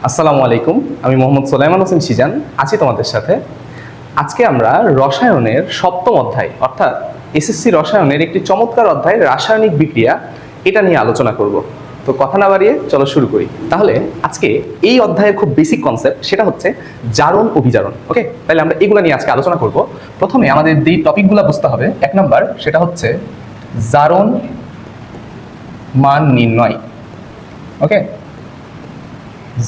আসসালামু আলাইকুম, আমি মোহাম্মদ সোলাইমান হোসেন সিজান আছি তোমাদের সাথে। আজকে আমরা রসায়নের সপ্তম অধ্যায় অর্থাৎ এসএসসি রসায়নের একটি চমৎকার অধ্যায় রাসায়নিক বিক্রিয়া এটা নিয়ে আলোচনা করব। তো কথা না বাড়িয়ে চলো শুরু করি। তাহলে আজকে এই অধ্যায়ের খুব বেসিক কনসেপ্ট সেটা হচ্ছে জারণ ও বিজারণ। ওকে, তাহলে আমরা এগুলো নিয়ে আজকে আলোচনা করব। প্রথমে আমাদের যে টপিকগুলো বুঝতে হবে, এক নম্বর সেটা হচ্ছে জারণ মান নির্ণয়। ওকে,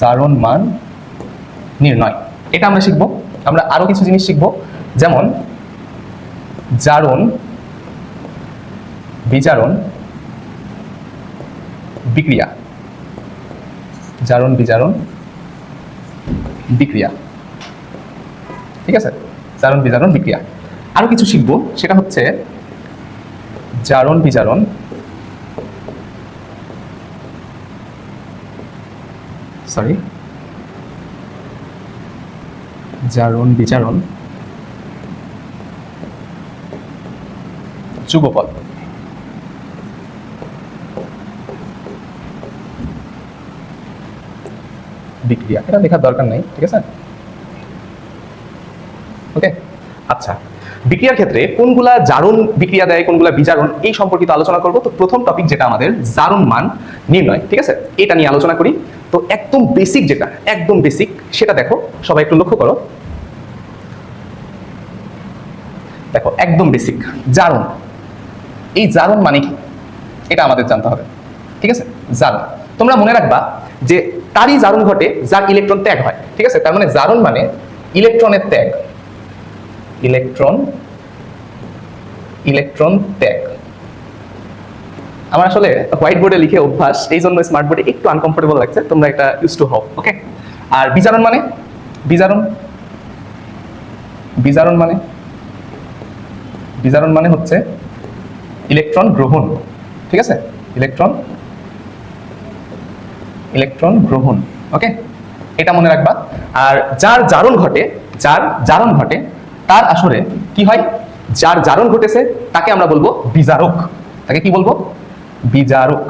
জারণ মান নির্ণয় এটা আমরা শিখবো। আমরা আরো কিছু জিনিস শিখবো, যেমন জারণ বিজারণ বিক্রিয়া। জারণ বিজারণ বিক্রিয়া, ঠিক আছে? জারণ বিজারণ বিক্রিয়া। আরো কিছু শিখবো, সেটা হচ্ছে জারণ বিজারণ জারণ বিজারণ যুগপদ। বিক্রিয়া এটা লেখার দরকার নেই, ঠিক আছে? ওকে, আচ্ছা, বিক্রিয়ার ক্ষেত্রে কোনগুলা জারণ বিক্রিয়া দেয়, কোনগুলা বিজারণ, এই সম্পর্কিত আলোচনা করব। তো প্রথম টপিক যেটা আমাদের জারণ মান নির্ণয়, ঠিক আছে? এটা নিয়ে আলোচনা করি। তো একদম বেসিক যেটা, একদম বেসিক সেটা দেখো, সবাই একটু লক্ষ্য করো। দেখো, একদম বেসিক জারণ। এই জারণ মানে কি এটা আমাদের জানতে হবে, ঠিক আছে? জারণ তোমরা মনে রাখবা যে তারই জারণ ঘটে যার ইলেকট্রন ত্যাগ হয়, ঠিক আছে? তার মানে জারণ মানে ইলেকট্রনের ত্যাগ, ইলেকট্রন ত্যাগ। আমার আসলে হোয়াইট বোর্ডে লিখে অভ্যাস, এই জন্য স্মার্ট বোর্ডে একটু আনকমফোর্টেবল লাগছে, তোমরা এটা ইউজ টু হও। ওকে, আর বিজারণ মানে বিজারণ মানে হচ্ছে ইলেকট্রন গ্রহণ, ঠিক আছে? ইলেকট্রন গ্রহণ। ওকে, এটা মনে রাখবা। আর যার জারণ ঘটে তার আসলে কি হয়? যার জারণ ঘটেছে তাকে আমরা বলবো বিজারক। তাকে কি বলবো? বিজারক।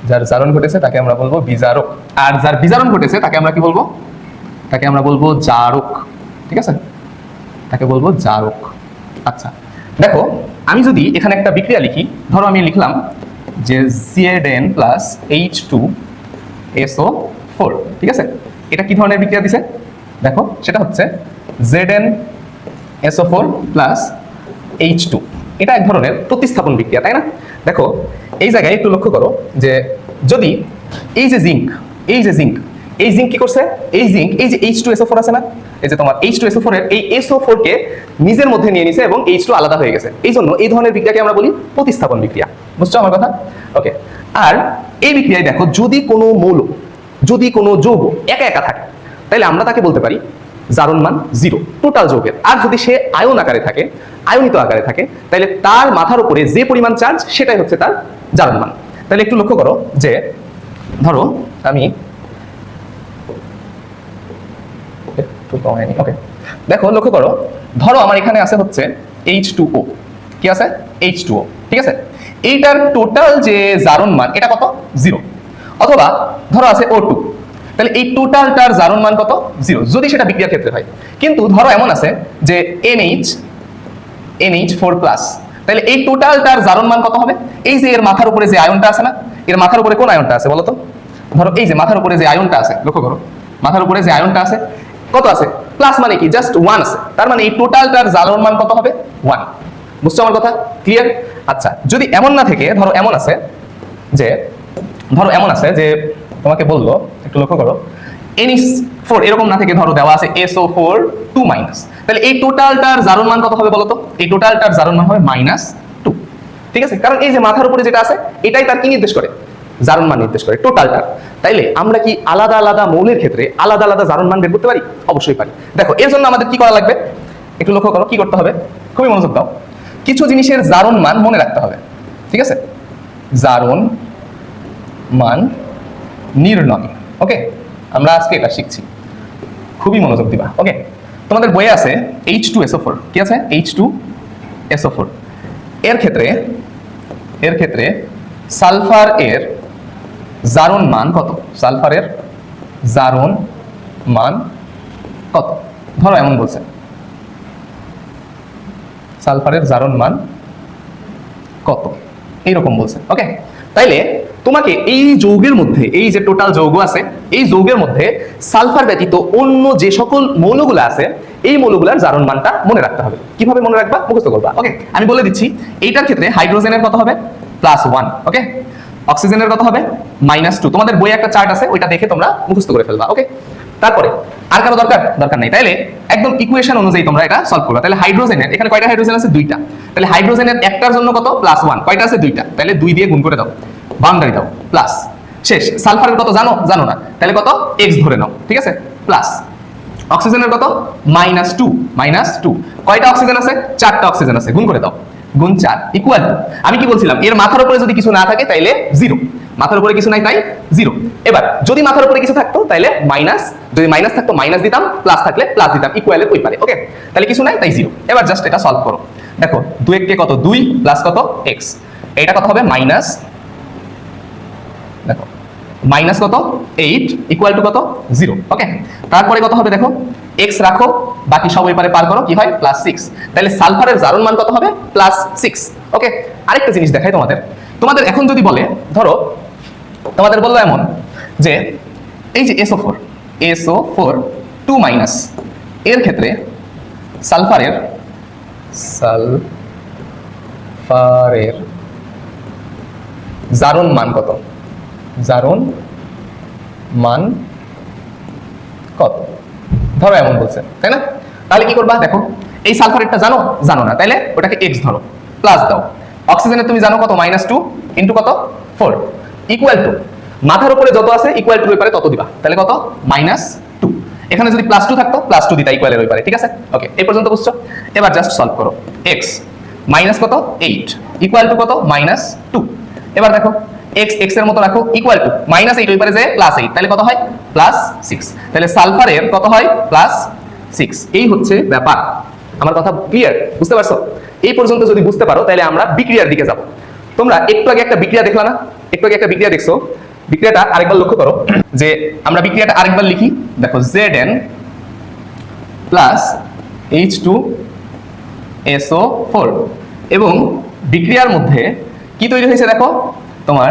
যার জারণ ঘটেছে তাকে আমরা বলবো বিজারক। আর যার বিজারণ ঘটেছে তাকে আমরা কি বলবো? তাকে আমরা বলবো জারক, ঠিক আছে? তাকে বলবো জারক। আচ্ছা, দেখো, আমি যদি এখানে একটা বিক্রিয়া লিখি, ধরো আমি লিখলাম যে Zn প্লাস H2SO4, ঠিক আছে? এটা কি ধরনের বিক্রিয়া দিছে? দেখো, সেটা হচ্ছে ZnSO4 প্লাস H2। এটা এক ধরনের প্রতিস্থাপন বিক্রিয়া, তাই না? দেখো, এই জায়গায় একটু লক্ষ্য করো যে যদি এই যে জিঙ্ক কি করছে? এই যে H2SO4 আছে না, এই যে তোমার H2SO4 এর এই SO4 কে নিজের মধ্যে নিয়ে নিছে এবং H2 আলাদা হয়ে গেছে। এই জন্য এই ধরনের বিক্রিয়াকে আমরা বলি প্রতিস্থাপন বিক্রিয়া। বুঝছো আমার কথা? ওকে, আর এই বিক্রিয়ায় দেখো, যদি কোনো মৌল, যদি কোনো যৌগ একা একা থাকে, তাহলে আমরা তাকে বলতে পারি জারণ মান 0 টোটাল যৌগের। আর যদি সে আয়নিত আকারে থাকে, তাহলে তার মাথার উপরে যে পরিমাণ চার্জ সেটাই হচ্ছে তার জারণ মান। তাহলে একটু লক্ষ্য করো যে ধরো আমি ওকে, দেখো, লক্ষ্য করো, ধরো আমার এখানে আছে হচ্ছে H2O। কি আছে? H2O, ঠিক আছে? এইটার টোটাল যে জারণ মান এটা কত? 0। অথবা ধরো আছে O2, তাহলে এই টোটালটার জারণ মান কত? 0, যদি সেটা বিক্রিয়ার ক্ষেত্রে হয়। কিন্তু ধরো এমন আছে যে NH4+, তাহলে এই টোটালটার জারণ মান কত হবে? এই যে এর মাথার উপরে যে আয়নটা আছে না, এর মাথার উপরে কোন আয়নটা আছে বলো তো? ধরো এই যে মাথার উপরে যে আয়নটা আছে, লক্ষ্য করো, মাথার উপরে যে আয়নটা আছে কত আছে? প্লাস মানে কি? জাস্ট 1 আছে। তার মানে এই টোটালটার জারণ মান কত হবে? 1। বুঝছো আমার কথা? ক্লিয়ার? আচ্ছা, যদি এমন না থেকে ধরো এমন আছে যে তোমাকে বললো, একটু লক্ষ্য করো, NH4 এরকম না থেকে ধরো দেওয়া আছে SO4 2-, তাহলে এই টোটালটার জারণ মান কত হবে বলো তো? এই টোটালটার জারণ মান হবে -2, ঠিক আছে? কারণ এই যে মাথার উপরে যেটা আছে এটাই তার কি নির্দেশ করে? জারণ মান নির্দেশ করে, টোটালটার। তাইলে আমরা কি আলাদা আলাদা মৌলের ক্ষেত্রে আলাদা আলাদা জারণ মান বের করতে পারি? অবশ্যই পারি। দেখো, এর জন্য আমাদের কি করা লাগবে? একটু লক্ষ্য করো, কি করতে হবে? খুবই মনোযোগ দাও। কিছু জিনিসের জারণ মান মনে রাখতে হবে, ঠিক আছে? জারণ মান নির্ণয়। ওকে, আমরা আজকে এটা শিখছি, খুবই মনোযোগ দিবা। ওকে, তোমাদের বইয়ে আছে H2SO4। কি আছে? H2SO4। এর ক্ষেত্রে এর ক্ষেত্রে সালফার এর জারণ মান কত? সালফারের জারণ মান কত? ধরো এমন বলছে, সালফারের জারণ মান কত, এইরকম বলছে। ওকে, তাইলে তোমাকে এই যৌগের মধ্যে, এই যে টোটাল যৌগ আছে, এই যৌগের মধ্যে সালফার ব্যতীত অন্য যে সকল মৌলগুলো আছে, এই মৌলগুলোর জারণ মানটা মনে রাখতে হবে। কিভাবে মনে রাখবা? মুখস্থ করবা। ওকে, আমি বলে দিচ্ছি। এইটার ক্ষেত্রে হাইড্রোজেনের কত হবে? +1। ওকে, অক্সিজেনের কত হবে? -2। তোমাদের বইয়ে একটা চার্ট আছে, ওইটা দেখে তোমরা মুখস্থ করে ফেলবা। ওকে, তারপরে আর কারো দরকার নাই। তাইলে একদম ইকুয়েশন অনুযায়ী তোমরা এটা সলভ করবা। তাহলে হাইড্রোজেনের এখানে কয়টা হাইড্রোজেন আছে? 2টা। তাহলে হাইড্রোজেনের একটার জন্য কত? +1। কয়টা আছে? 2টা। তাহলে 2 দিয়ে গুণ করে দাও, বাউন্ডারি দাও, প্লাস, শেষ। সালফারের কত জানো? জানো না। তাহলে কত? x ধরে নাও, ঠিক আছে, প্লাস। অক্সিজেনের কত? -2। কয়টা অক্সিজেন আছে? 4টা অক্সিজেন আছে, গুণ করে দাও, গুণ 4 ইকুয়াল টু, আমি কি বলছিলাম, এর মাথার উপরে যদি কিছু না থাকে তাইলে 0, মাথার উপরে কিছু নাই তাই 0। এবার যদি মাথার উপরে কিছু থাকতো তাইলে মাইনাস, যদি মাইনাস থাকতো মাইনাস দিতাম, প্লাস থাকলে প্লাস দিতাম, ইকুয়ালের ওই পারে। ওকে, তাহলে কিছু নাই তাই 0। এবার জাস্ট এটা সলভ করো। দেখো 2 কে কত? 2 প্লাস কত? x। এটা কত হবে? মাইনাস, দেখো মাইনাস কত? 8 ইকুয়াল টু কত? 0। ওকে, তারপরে কত হবে? দেখো x রাখো, বাকি সব ওই পারে পার করো, কি হয়? +6। তাহলে সালফারের জারণ মান কত হবে? +6। ওকে, আরেকটা জিনিস দেখাই তোমাদের এখন যদি বলে, ধরো তোমাদের বললো এমন যে এই যে SO4 2- এর ক্ষেত্রে সালফারের জারণ মান কত? জারণ মান কত? ধরো এমন বলছে, তাই না? তাহলে কি করবা? দেখো এই সালফারেটটা জানো না, তাইলে ওটাকে x ধরো, প্লাস দাও। অক্সিজেনের তুমি জানো কত? -2 ইন্টু কত? 4 ইকুয়াল টু, মাথার উপরে যত আছে ইকুয়াল টু ওই পারে তত দিবা। তাহলে কত? -2। এখানে যদি +2 থাকতো +2 দিতা, ইকুয়ালের ওই পারে। ঠিক আছে, ওকে, এই পর্যন্ত বুঝছো? এবার জাস্ট সলভ করো। x মাইনাস কত? 8 ইকুয়াল টু কত? -2। এবার দেখো x এর মতো রাখো, ইকুয়াল টু -8 ওই পারে যে +8, তাহলে কত হয়? +6। তাহলে সালফারের কত হয়? +6। এই হচ্ছে ব্যাপার। আমার কথা ক্লিয়ার? বুঝতে পারছো? এই পর্যন্ত যদি বুঝতে পারো তাহলে আমরা বিক্রিয়ার দিকে যাব। তোমরা একটু আগে একটা বিক্রিয়া দেখলা না? একটু আগে একটা বিক্রিয়া দেখছো, বিক্রিয়াটা আরেকবার লক্ষ্য করো, যে আমরা বিক্রিয়াটা আরেকবার লিখি। দেখো Zn প্লাস H2SO4, এবং বিক্রিয়ার মধ্যে কি তৈরি হয়েছে? দেখো তোমার,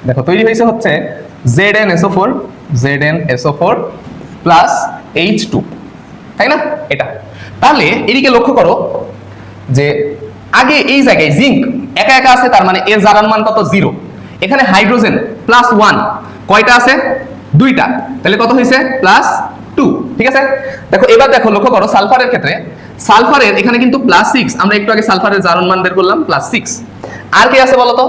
দেখো তৈরি হয়েছে হচ্ছে ZnSO4 প্লাস H2, তাই না? এটা তাহলে এদিকে লক্ষ্য করো যে আগে এই জায়গায় জিঙ্ক একা একা আছে, তার মানে এর জারণ মান কত? 0। এখানে হাইড্রোজেন +1, কয়টা আছে? 2টা, তাহলে কত হয়েছে? +2। ঠিক আছে, দেখো এবার দেখো লক্ষ্য করো সালফারের ক্ষেত্রে, সালফারের এখানে কিন্তু +6, আমরা একটু আগে সালফারের জারণ মান বের করলাম, +6। আর কে আছে বলো তো?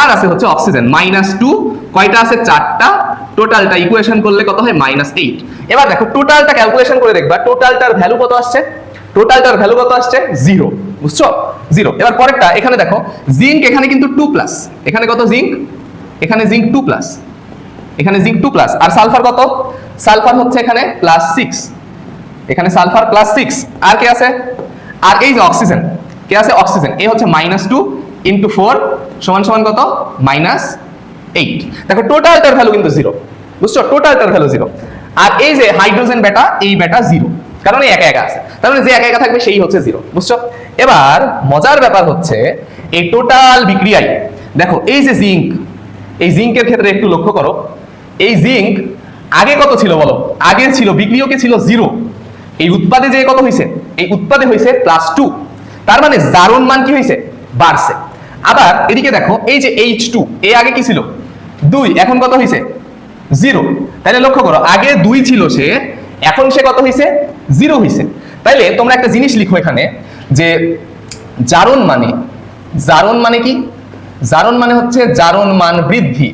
আর আছে হচ্ছে অক্সিজেন, -2, কয়টা আছে? 4টা, টোটালটা ইকুয়েশন করলে কত হয়? -8। এবার দেখো টোটালটা ক্যালকুলেশন করে দেখবা, টোটালটার ভ্যালু কত আসছে? টোটালটার ভ্যালু কত আসছে? 0। বুঝছো? 0। এবার পরেরটা, এখানে দেখো জিঙ্ক এখানে কিন্তু 2+, এখানে কত জিঙ্ক? এখানে জিঙ্ক 2+, এখানে জিঙ্ক 2+, আর সালফার কত? সালফার হচ্ছে এখানে +6, এখানে সালফার +6। আর কে আছে? আর এই যে অক্সিজেন, কে আছে? অক্সিজেন। এই হচ্ছে -2 ইন্টু 4 সমান কত? -8। দেখো টোটালটার ভ্যালু কিন্তু 0। বুঝছো? টোটালটার ভ্যালু 0। আর এই যে হাইড্রোজেন বেটা, এই বেটা 0, কারণ এই একা একা আছে, তার মানে যে একা একা থাকবে সেই হচ্ছে 0। বুঝছো? এবার মজার ব্যাপার হচ্ছে এই টোটাল বিক্রিয়ায় দেখো এই যে জিঙ্ক, এই জিঙ্কের ক্ষেত্রে একটু লক্ষ্য করো, এই জিঙ্ক আগে কত ছিল বলো? আগে ছিল বিক্রিয়কে ছিল 0, এই উৎপাদে যে কত হয়েছে? এই উৎপাদে হয়েছে +2, তার মানে জারণ মান কি হয়েছে? বাড়ছে। আবার এদিকে দেখো এই যে H2, এই আগে কি ছিল? 2, এখন কত হয়েছে? 0। তাহলে লক্ষ্য করো আগে 2 ছিল সে, এখন সে কত হয়েছে? 0 হয়েছে। তাইলে তোমরা একটা জিনিস লিখো এখানে, যে জারণ মানে কি? জারণ মানে হচ্ছে জারণ মান বৃদ্ধি,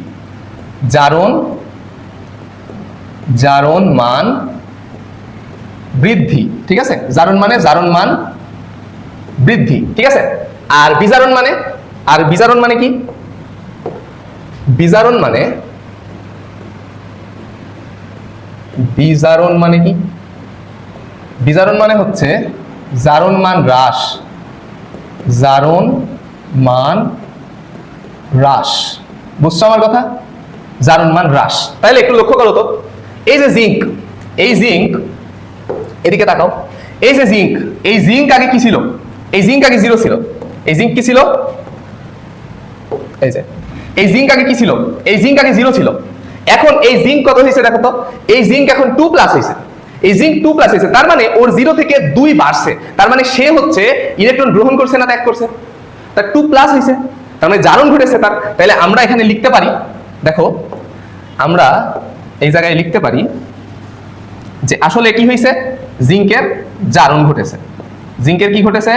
জারণ মান বৃদ্ধি। ঠিক আছে, জারণ মানে জারণ মান বৃদ্ধি। ঠিক আছে, আর বিজারণ মানে? আর বিজারণ মানে কি? বিজারণ মানে কি? বিজারণ মানে হচ্ছে জারণ মান হ্রাস, জারণ মান হ্রাস। বুঝছো আমার কথা? জারণ মান হ্রাস। তাহলে একটু লক্ষ্য করো তো, এই যে জিঙ্ক, এই জিঙ্ক, এদিকে তাকাও, এই যে জিঙ্ক, এই জিঙ্ক আগে কি ছিল? এই জিঙ্ক আগে 0 ছিল। এই জিঙ্ক কি ছিল? এই যে এই জিঙ্ক আগে কি ছিল? এই জিঙ্ক আগে 0 ছিল। এখন এই জিঙ্ক কত হয়েছে দেখো তো, এই জিঙ্ক এখন 2+ হয়েছে। এই জিঙ্ক 2+ হয়েছে, তার মানে ওর 0 থেকে 2 বাড়ছে। তার মানে সে হচ্ছে ইলেকট্রন গ্রহণ করছে না ত্যাগ করছে? তার 2+ হয়েছে, তার মানে জারণ ঘটেছে তার। তাহলে আমরা এখানে লিখতে পারি, দেখো আমরা এই জায়গায় লিখতে পারি যে আসলে কি হয়েছে? জিঙ্কের জারণ ঘটেছে। জিঙ্কের কি ঘটেছে?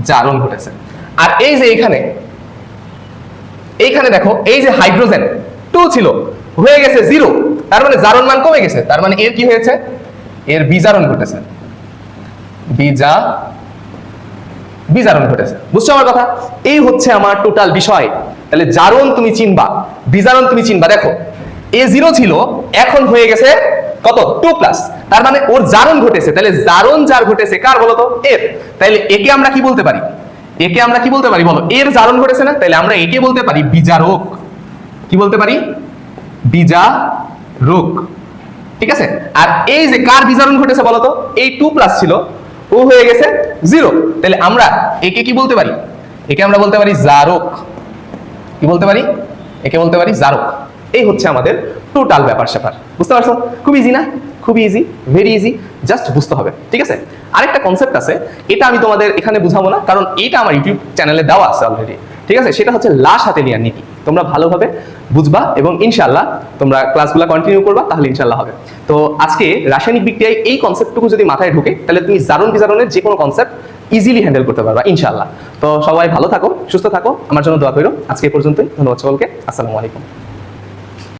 জারণ ঘটেছে। আর এই যে এইখানে দেখো, এই যে হাইড্রোজেন 2 ছিল, হয়ে গেছে 0, তার মানে জারণ মান কমে গেছে। তার মানে এর কি হয়েছে? এর বিজারণ ঘটেছে। বিজারণ ঘটেছে। বুঝছো আমার কথা? এই হচ্ছে আমার টোটাল বিষয়। তাহলে জারণ তুমি চিনবা, বিজারণ তুমি চিনবা। দেখো A0 ছিল, এখন হয়ে গেছে কত? 2+, তার মানে ওর জারণ ঘটেছে। তাহলে জারণ যার ঘটেছে কার বলো তো? এর। তাহলে একে আমরা কি বলতে পারি? একে আমরা কি বলতে পারি বলো? এর জারণ ঘটেছে না, তাহলে আমরা একে বলতে পারি বিজারক। কি বলতে পারি? বিজারক। ঠিক আছে? আর এই যে কার বিজারণ ঘটেছে বলো তো? এই 2+ ছিল, ও হয়ে গেছে 0। তাহলে আমরা একে কি বলতে পারি? একে আমরা বলতে পারি জারক। কি বলতে পারি? একে বলতে পারি জারক। এই হচ্ছে আমাদের টোটাল ব্যাপার স্যাপার। বুঝতে পারছো? খুব ইজি না? খুব ইজি, ভেরি ইজি, জাস্ট বুঝতে হবে। ঠিক আছে? আরেকটা কনসেপ্ট আছে, এটা আমি তোমাদের এখানে বুঝাবো না, কারণ এটা আমার ইউটিউব চ্যানেলে দেওয়া আছে অলরেডি। ঠিক আছে? সেটা হচ্ছে লাশ হাতে নেওয়ার নীতি। তোমরা ভালোভাবে বুঝবা এবং ইনশাআল্লাহ তোমরা ক্লাসগুলো কন্টিনিউ করবা, তাহলে ইনশাআল্লাহ হবে। তো আজকে রাসায়নিক বিক্রিয়ায় এই কনসেপ্টটুকু যদি মাথায় ঢোকে, তাহলে তুমি জারণ বিজারণের যে কোনো কনসেপ্ট ইজিলি হ্যান্ডেল করতে পারবা ইনশাআল্লাহ। তো সবাই ভালো থাকো, সুস্থ থাকো, আমার জন্য দোয়া করো। আজকে এই পর্যন্তই। ধন্যবাদ সকলকে। আসসালামু আলাইকুম।